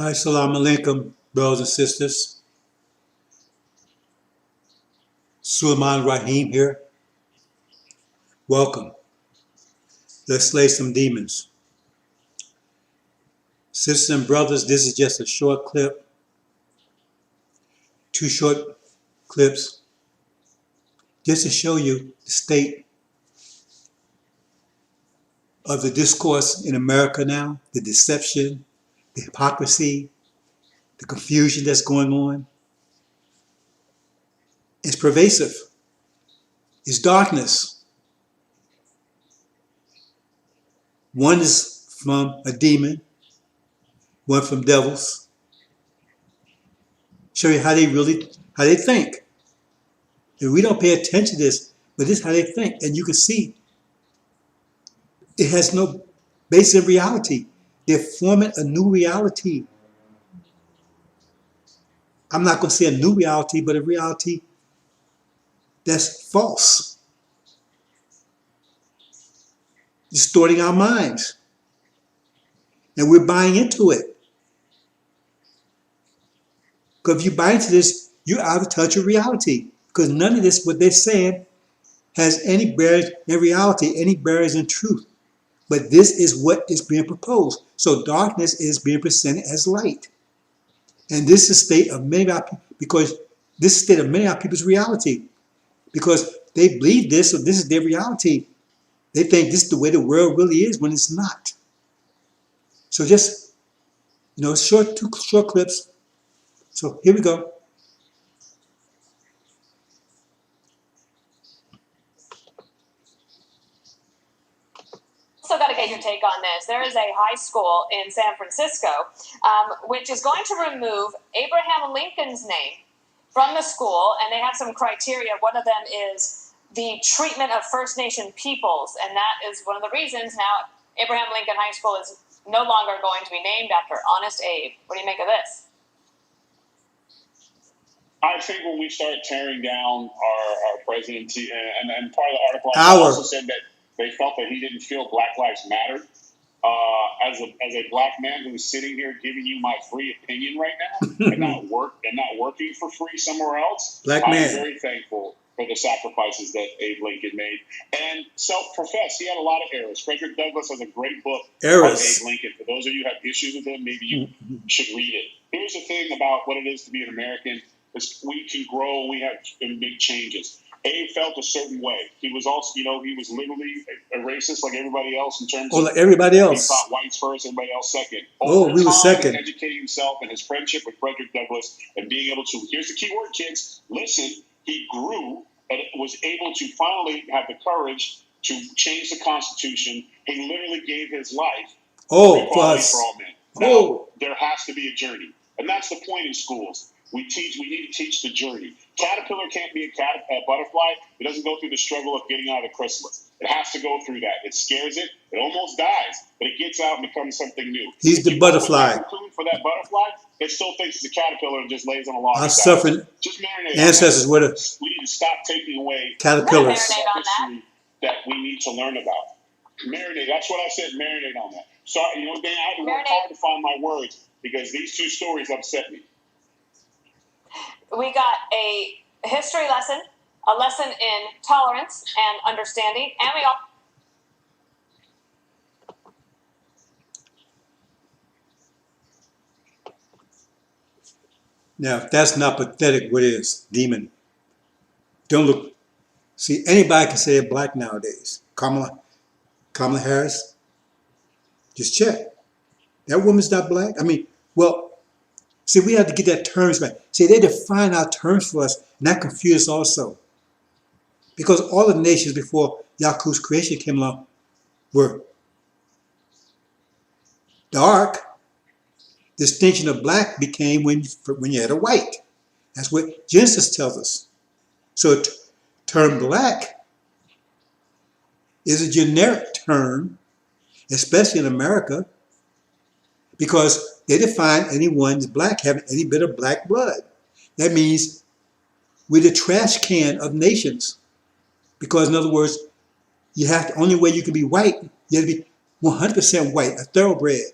Assalamu alaikum, brothers and sisters. Raheem here. Welcome. Let's slay some demons. Sisters and brothers, this is just a short clip, two short clips, just to show you the state of the discourse in America now, the deception, the hypocrisy, the confusion that's going on. It's pervasive. It's darkness. One is from a demon, one from devils. Show you how they think. And we don't pay attention to this, but this is how they think. And you can see it has no basis in reality. They're forming a new reality. I'm not going to say a new reality, but a reality that's false. Distorting our minds. And we're buying into it. Because if you buy into this, you're out of touch with reality. Because none of this, what they're saying, has any barriers in reality, any barriers in truth. But this is what is being proposed. So darkness is being presented as light. And this is the state of many of our people, because this is the state of many of our people's reality. Because they believe this, so this is their reality. They think this is the way the world really is when it's not. So just, two short clips. So here we go. Also got to get your take on this. There is a high school in San Francisco which is going to remove Abraham Lincoln's name from the school, and they have some criteria. One of them is the treatment of First Nation peoples, and that is one of the reasons now Abraham Lincoln High School is no longer going to be named after Honest Abe. What do you make of this? I think when we start tearing down our presidency, and part of the article also said that they felt that he didn't feel Black Lives Mattered. As a black man who's sitting here giving you my free opinion right now, and not working for free somewhere else, I'm very thankful for the sacrifices that Abe Lincoln made, and self-professed. He had a lot of errors. Frederick Douglass has a great book on Abe Lincoln. For those of you who have issues with him, maybe you should read it. Here's the thing about what it is to be an American: is we can grow, we have to make changes. Abe felt a certain way. He was also, he was literally a racist like everybody else in terms of... like everybody else. He thought whites first, everybody else second. We were second. Educating himself and his friendship with Frederick Douglass and being able to, here's the key word, kids, listen, he grew and was able to finally have the courage to change the Constitution. He literally gave his life for equality for all men. Now, there has to be a journey. And that's the point in schools. We need to teach the journey. Caterpillar can't be a butterfly. It doesn't go through the struggle of getting out of the chrysalis. It has to go through that. It scares it. It almost dies, but it gets out and becomes something new. He's the butterfly. For that butterfly, it still thinks it's a caterpillar and just lays on a log. Our suffering ancestors would have. We need to stop taking away caterpillars that we need to learn about. Marinate. That's what I said. Marinate on that. Sorry, Dan, I had to work hard to find my words because these two stories upset me. We got a history lesson, a lesson in tolerance and understanding, and we all... Now, if that's not pathetic, what is? Demon. Don't look. See, anybody can say they're black nowadays. Kamala Harris. Just check. That woman's not black. See, we have to get that terms back. See, they define our terms for us, and that confuses us also. Because all the nations before Yaku's creation came along were dark. Distinction of black became when you had a white. That's what Genesis tells us. So term black is a generic term, especially in America, because they define anyone as black having any bit of black blood. That means we're the trash can of nations. Because in other words, only way you can be white, you have to be 100% white, a thoroughbred.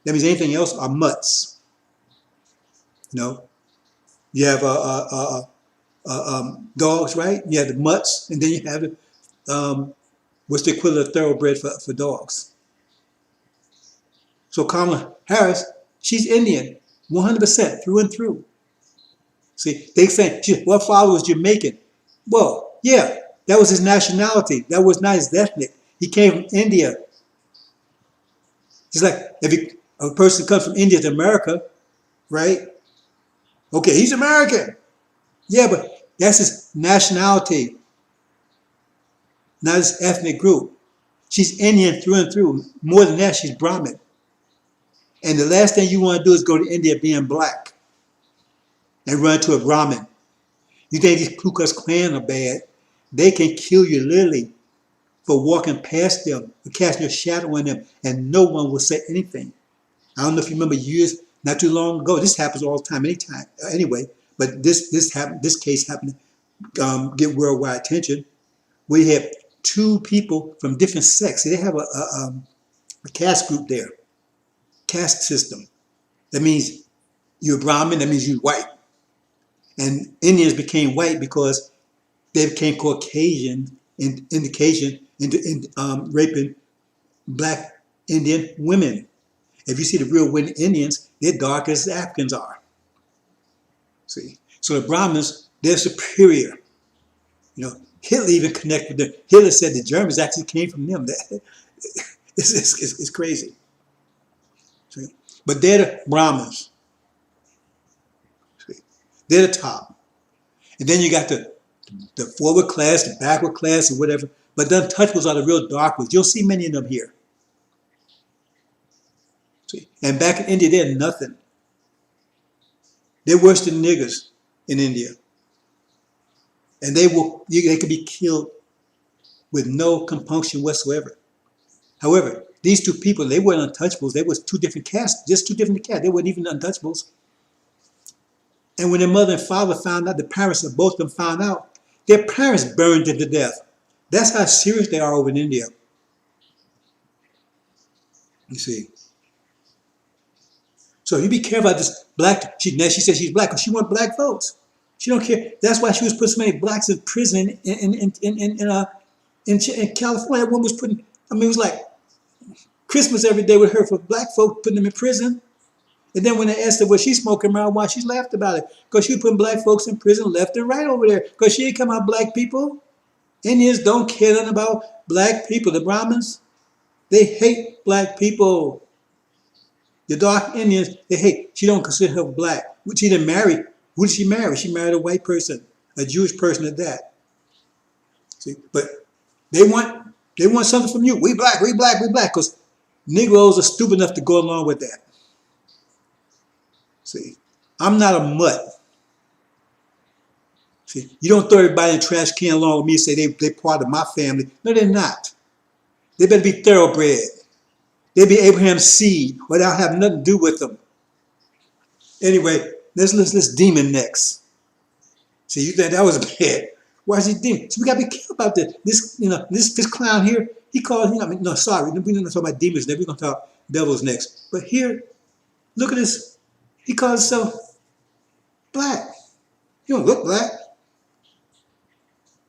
That means anything else are mutts. You know, you have dogs, right? You have the mutts, and then you have the what's the equivalent of thoroughbred for dogs. So Kamala Harris, she's Indian, 100% through and through. See, they say, what father was Jamaican? Well, yeah, that was his nationality. That was not his ethnic. He came from India. It's like if a person comes from India to America, right? Okay, he's American. Yeah, but that's his nationality, not his ethnic group. She's Indian through and through. More than that, she's Brahmin. And the last thing you want to do is go to India being black and run to a Brahmin. You think these Ku Klux Klan are bad? They can kill you literally for walking past them, for casting your shadow on them, and no one will say anything. I don't know if you remember years, not too long ago. This happens all the time, anytime. Anyway, but this happened. This case happened to get worldwide attention. We have two people from different sects. They have a caste group there, caste system. That means you're Brahmin. That means you're white. And Indians became white because they became Caucasian in raping black Indian women. If you see the real Indians, they're dark as the Africans are. See, so the Brahmins, they're superior. You know, Hitler even connected with them. Hitler said the Germans actually came from them. It's crazy. See? But they're the Brahmins. See? They're the top. And then you got the forward class, the backward class, or whatever. But the untouchables are the real dark ones. You'll see many of them here. See? And back in India, they're nothing. They're worse than niggers in India. And they could be killed with no compunction whatsoever. However, these two people, they weren't untouchables. They was two different castes, just two different castes. They weren't even untouchables. And when their mother and father found out, the parents of both of them found out, their parents burned them to death. That's how serious they are over in India. You see. So you be careful about this black. She said she's black because she wants black votes. She don't care. That's why she was putting so many blacks in prison in California. That woman was putting. I mean, it was like Christmas every day with her for black folk, putting them in prison. And then when they asked her was she smoking marijuana, she laughed about it because she was putting black folks in prison left and right over there because she ain't come out black people. Indians don't care nothing about black people. The Brahmins, they hate black people. The dark Indians, they hate. She don't consider her black. She didn't marry. Who did she marry? She married a white person, a Jewish person at that. See, but they want something from you. We black, because Negroes are stupid enough to go along with that. See, I'm not a mutt. See, you don't throw everybody in the trash can along with me and say they're part of my family. No, they're not. They better be thoroughbred. They be Abraham's seed, but I'll have nothing to do with them. Anyway, let's demon next. See, you think that was bad. Why is he demon? So we gotta be careful about this. This clown here, he calls, we're not talking about demons next, we're gonna talk devils next. But here, look at this. He calls himself black. He don't look black.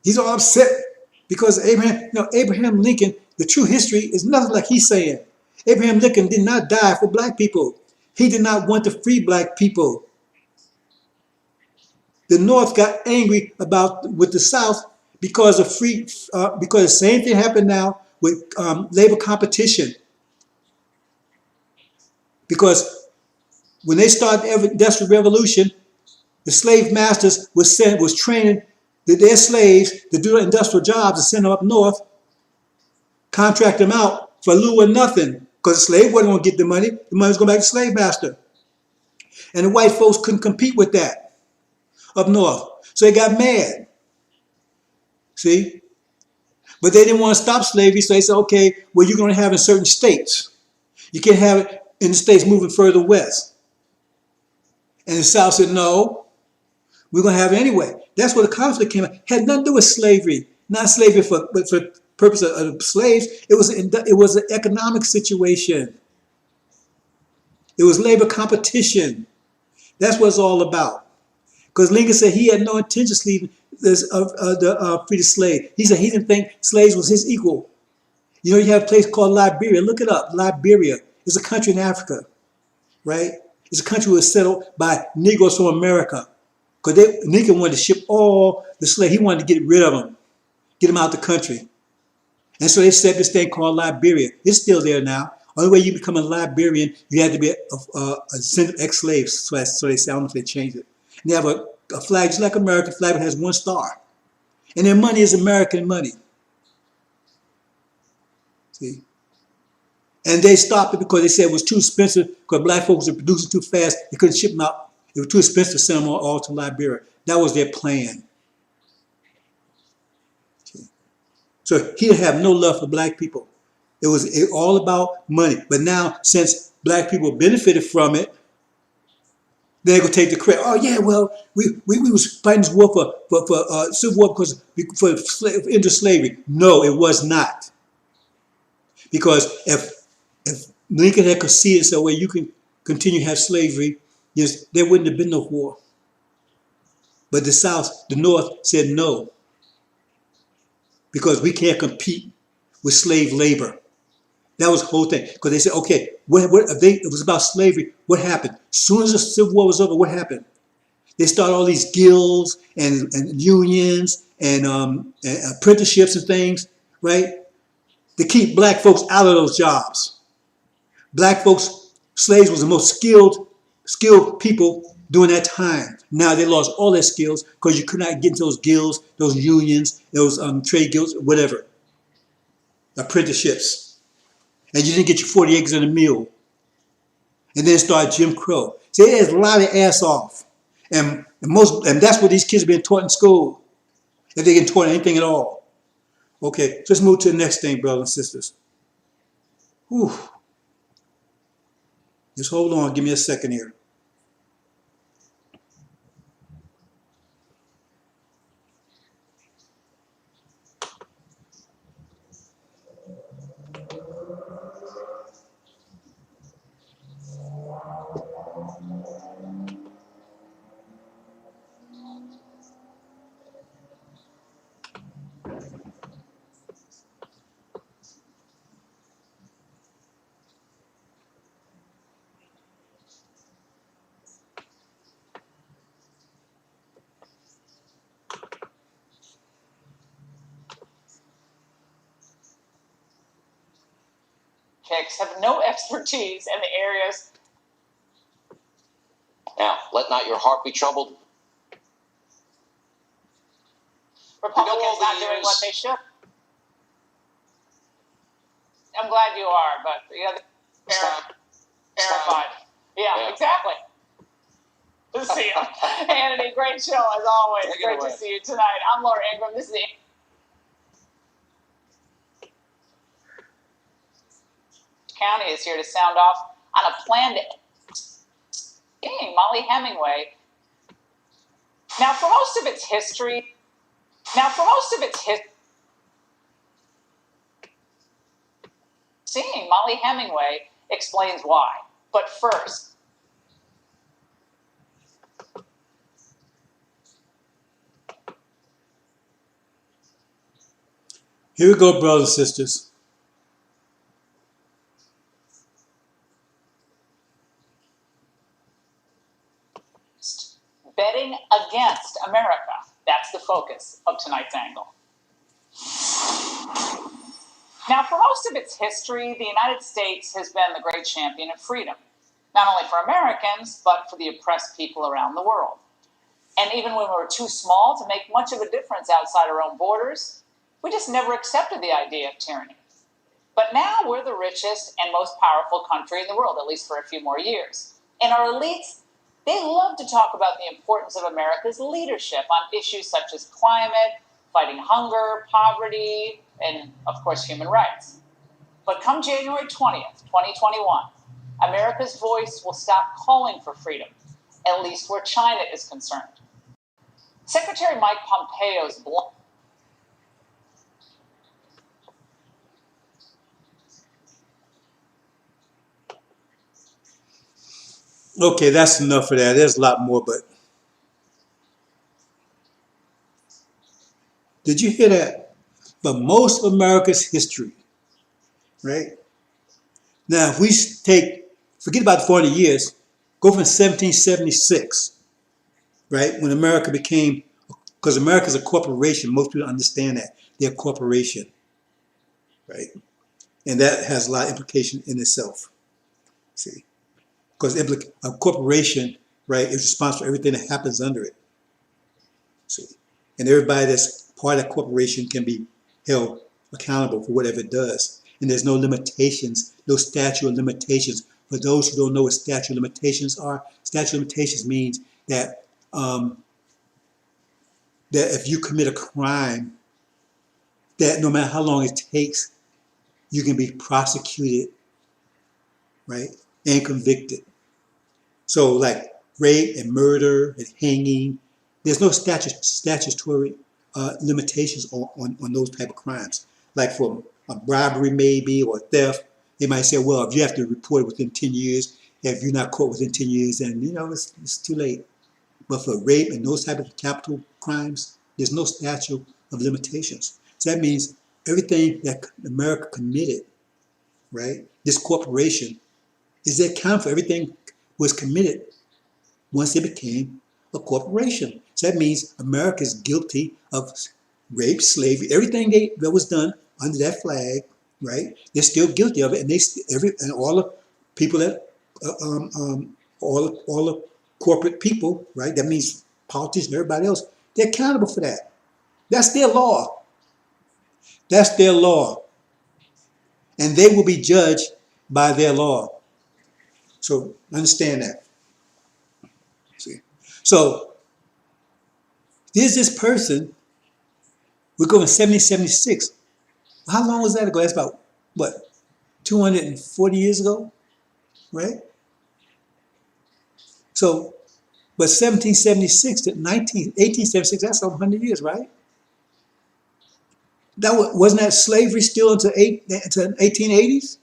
He's all upset because Abraham Lincoln, the true history is nothing like he's saying. Abraham Lincoln did not die for black people. He did not want to free black people. The North got angry with the South because because the same thing happened now with labor competition. Because when they started the Industrial Revolution, the slave masters was training their slaves to do industrial jobs and send them up north, contract them out for little or nothing, because the slave wasn't going to get the money. The money was going back to the slave master. And the white folks couldn't compete with that up north. So they got mad. See? But they didn't want to stop slavery, so they said, okay, well, you're going to have it in certain states. You can't have it in the states moving further west. And the South said, no, we're going to have it anyway. That's where the conflict came out. It had nothing to do with slavery. Not slavery for purpose of slaves. It was an economic situation. It was labor competition. That's what it's all about. Because Lincoln said he had no intention of leaving the free the slave. He said he didn't think slaves was his equal. You know, you have a place called Liberia. Look it up. Liberia is a country in Africa, right? It's a country that was settled by Negroes from America. Because Lincoln wanted to ship all the slaves. He wanted to get rid of them, get them out of the country. And so they set this thing called Liberia. It's still there now. Only way you become a Liberian, you have to be a descendant of ex-slaves. So they say, I don't know if they changed it. And they have a flag just like American flag, but has one star. And their money is American money. See? And they stopped it because they said it was too expensive because black folks were producing too fast. They couldn't ship them out. It was too expensive to send them all to Liberia. That was their plan. See? So he didn't have no love for black people. It was all about money. But now, since black people benefited from it, they're going to take the credit. Oh, yeah, well, we was fighting this war for civil war because for into slavery. No, it was not. Because if Lincoln had conceded so well you can continue to have slavery, yes, there wouldn't have been no war. But the South, the North said no. Because we can't compete with slave labor. That was the whole thing. Because they said, okay, it was about slavery. What happened? As soon as the Civil War was over, what happened? They started all these guilds and unions and apprenticeships and things, right? To keep black folks out of those jobs. Black folks, slaves was the most skilled people during that time. Now they lost all their skills because you could not get into those guilds, those unions, those trade guilds, whatever. Apprenticeships. And you didn't get your 40 acres in a mill. And then started Jim Crow. See, they just lie their ass off. And that's what these kids are being taught in school. If they get taught anything at all. Okay, so let's move to the next thing, brothers and sisters. Whew. Just hold on, give me a second here. Have no expertise in the areas. Now, let not your heart be troubled. Republicans not doing what they should. I'm glad you are, but verified. Yeah, exactly. Good to see you. Hannity, great show as always. Great to see you tonight. I'm Laura Ingram. This is the County is here to sound off on a plan to sing Molly Hemingway. Now, for most of its history, singing Molly Hemingway explains why. But first, here we go, brothers and sisters. betting against America. That's the focus of tonight's angle. Now, for most of its history, the United States has been the great champion of freedom, not only for Americans, but for the oppressed people around the world. And even when we were too small to make much of a difference outside our own borders, we just never accepted the idea of tyranny. But now we're the richest and most powerful country in the world, at least for a few more years. And our elites, they love to talk about the importance of America's leadership on issues such as climate, fighting hunger, poverty, and, of course, human rights. But come January 20th, 2021, America's voice will stop calling for freedom, at least where China is concerned. Secretary Mike Pompeo's Okay, that's enough for that. There's a lot more, but did you hear that? But most of America's history, right? Now, if we forget about the 40 years, go from 1776, right? When America became, because America's a corporation, most people understand that. They're a corporation, right? And that has a lot of implication in itself, see? Because a corporation, right, is responsible for everything that happens under it, see? And everybody that's part of that corporation can be held accountable for whatever it does. And there's no limitations, no statute of limitations. For those who don't know what statute of limitations are, statute of limitations means that that if you commit a crime, that no matter how long it takes, you can be prosecuted, right, and convicted. So like rape and murder and hanging, there's no statutory limitations on those type of crimes. Like for a bribery maybe or theft, they might say, well, if you have to report it within 10 years, if you're not caught within 10 years, then it's too late. But for rape and those type of capital crimes, there's no statute of limitations. So that means everything that America committed, right? This corporation is account for everything was committed once it became a corporation. So that means America is guilty of rape, slavery, everything that was done under that flag, right? They're still guilty of it, and all the people that all the corporate people, right? That means politicians and everybody else. They're accountable for that. That's their law. That's their law, and they will be judged by their law. So understand that. See, so there's this person. We're going 1776. How long was that ago? That's about what, 240 years ago, right? So, but 1776 to 1876, that's over 100 years, right? Wasn't that slavery still until 1880s?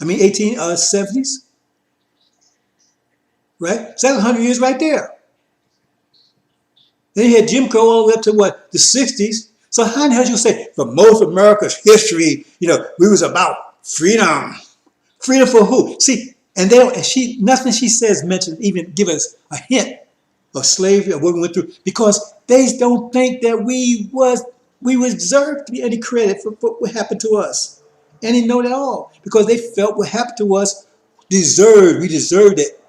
I mean 1870s, right? So that's 100 years right there. Then you had Jim Crow all the way up to what, the 60s. So how in the hell you say, for most of America's history, we was about freedom. Freedom for who? See, and nothing she says mentions even give us a hint of slavery or what we went through, because they don't think that we deserved to be any credit for what happened to us. Any note at all. Because they felt what happened to us we deserved it.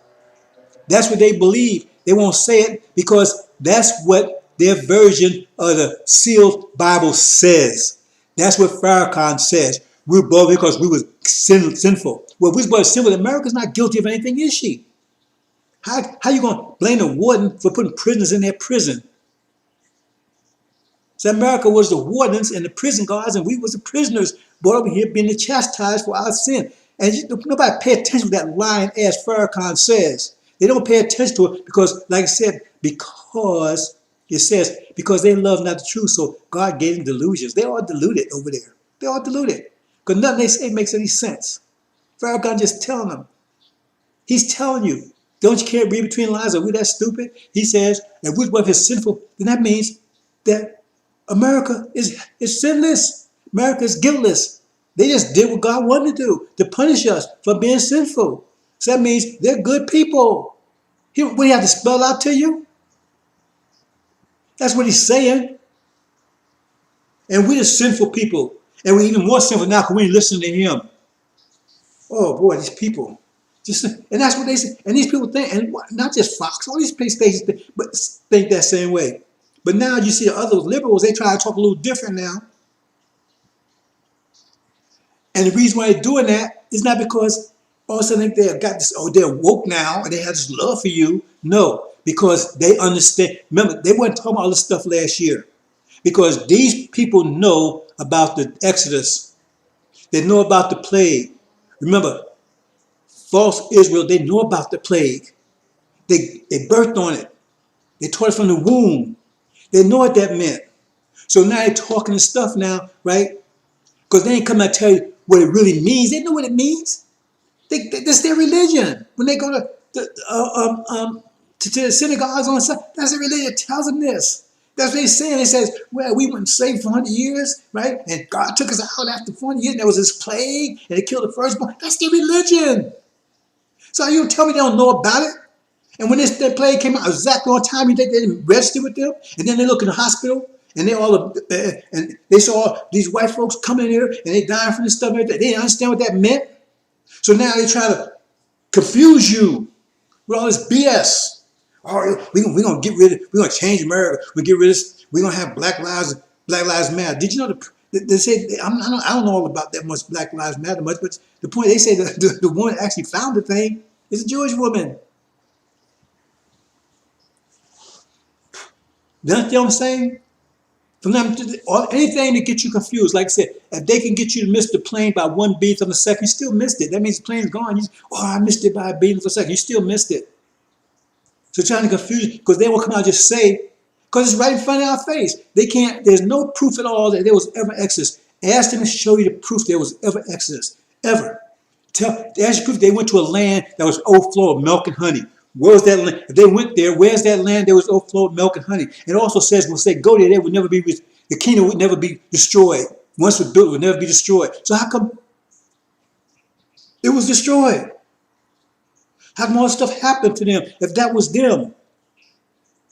That's what they believe. They won't say it because that's what their version of the sealed Bible says. That's what Farrakhan says. We're both because we were sinful. Well, we were sinful. America's not guilty of anything, is she? How you going to blame the warden for putting prisoners in their prison? So America was the wardens and the prison guards, and we was the prisoners brought over here being chastised for our sin. And nobody pay attention to that lying ass Farrakhan says. They don't pay attention to it because, like I said, because it says, because they love not the truth, so God gave them delusions. They're all deluded over there. They're all deluded. Because nothing they say makes any sense. Farrakhan just telling them. He's telling you, don't you care, read between the lines? Are we that stupid? He says, if which one is sinful, then that means that America is sinless. America is guiltless. They just did what God wanted to do, to punish us for being sinful. So that means they're good people. What do you have to spell out to you? That's what he's saying. And we're the sinful people. And we're even more sinful now because we ain't listening to him. Oh boy, these people. And that's what they say. And these people think, and not just Fox, all these stations think that same way. But now you see other liberals, they try to talk a little different now. And the reason why they're doing that is not because all of a sudden they've got this, they're woke now and they have this love for you. No, because they understand. Remember, they weren't talking about all this stuff last year. Because these people know about the Exodus. They know about the plague. Remember, false Israel, they know about the plague. They birthed on it. They taught it from the womb. They know what that meant. So now they're talking this stuff now, right? Because they ain't come out to tell you what it really means. They know what it means. That's their religion. When they go to the synagogues on Sunday, that's their religion. It tells them this. That's what they're saying. It says, well, we weren't saved for 100 years, right? And God took us out after 40 years, and there was this plague, and it killed the firstborn. That's their religion. So you tell me they don't know about it? And when that plague came out exactly on time, you think they didn't register with them? And then they look in the hospital, and and they saw these white folks coming in here, and they dying from this stuff. They didn't understand what that meant. So now they're trying to confuse you with all this BS. Oh, we're gonna get rid of, we're gonna change America. We get rid of this. We're gonna have Black Lives Matter. Did you know they say I don't know all about that much Black Lives Matter much, but the point they say that the woman that actually found the thing is a Jewish woman. You understand what I'm saying? From them anything to get you confused. Like I said, if they can get you to miss the plane by 1 beat on a second, you still missed it. That means the plane's gone. I missed it by a beat of a second. You still missed it. So trying to confuse you, because they will come out and just say, because it's right in front of our face. They can't, there's no proof at all that there was ever Exodus. Ask them to show you the proof there was ever Exodus. Ever. Ask you proof they went to a land that was overflow of milk and honey. Where's that land? If they went there, where's that land that was overflow of milk and honey? It also says, when they go there, they would never be, the kingdom would never be destroyed. Once it was built, it would never be destroyed. So how come it was destroyed? How come all this stuff happened to them if that was them?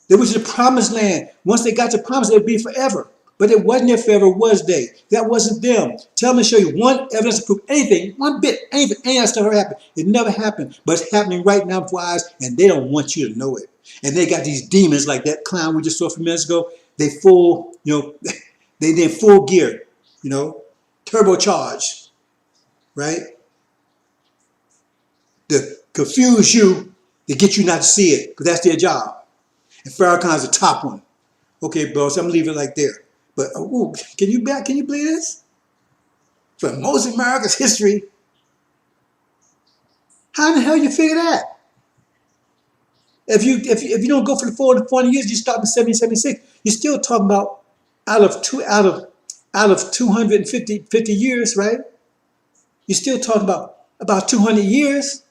They was the promised land. Once they got to promise, it would be forever. But it wasn't there forever, was they? That wasn't them. Tell me to show you one evidence to prove anything, one bit, anything, any of that stuff ever happened. It never happened. But it's happening right now before our eyes, and they don't want you to know it. And they got these demons like that clown we just saw a few minutes ago. They full, they in full gear, turbocharged, right? To confuse you, to get you not to see it, because that's their job. And Farrakhan's the top one. Okay, bro, so I'm gonna leave it like there. But can you believe this? For most of America's history, how in the hell you figure that? If you don't go for the 40 years, you start in 1776. You're still talking about out of 250 years, right? You're still talking about 200 years.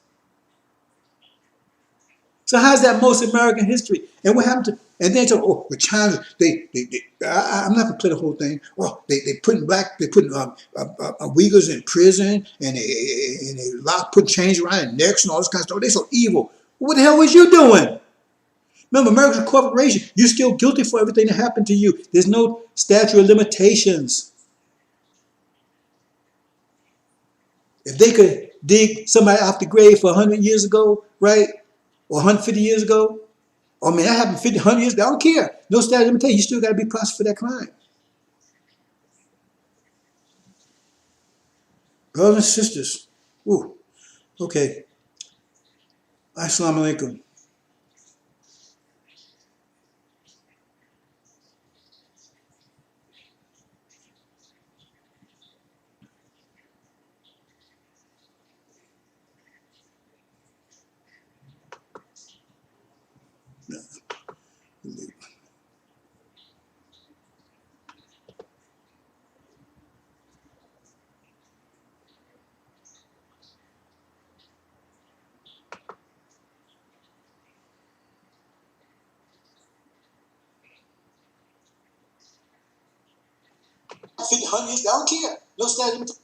So how's that most American history? And what happened to? And then the China, I'm not gonna play the whole thing. Oh, they putting Uyghurs in prison, and they putting chains around their necks and all this kind of stuff. They're so evil. What the hell was you doing? Remember, America's a corporation. You're still guilty for everything that happened to you. There's no statute of limitations. If they could dig somebody off the grave for 100 years ago, right? Or 150 years ago. I mean, that happened 50, 100 years ago. I don't care. No statute of limitation. You still got to be prosecuted for that crime. Brothers and sisters. Ooh. Okay. Assalamu alaikum. I don't care. No statute of limitation.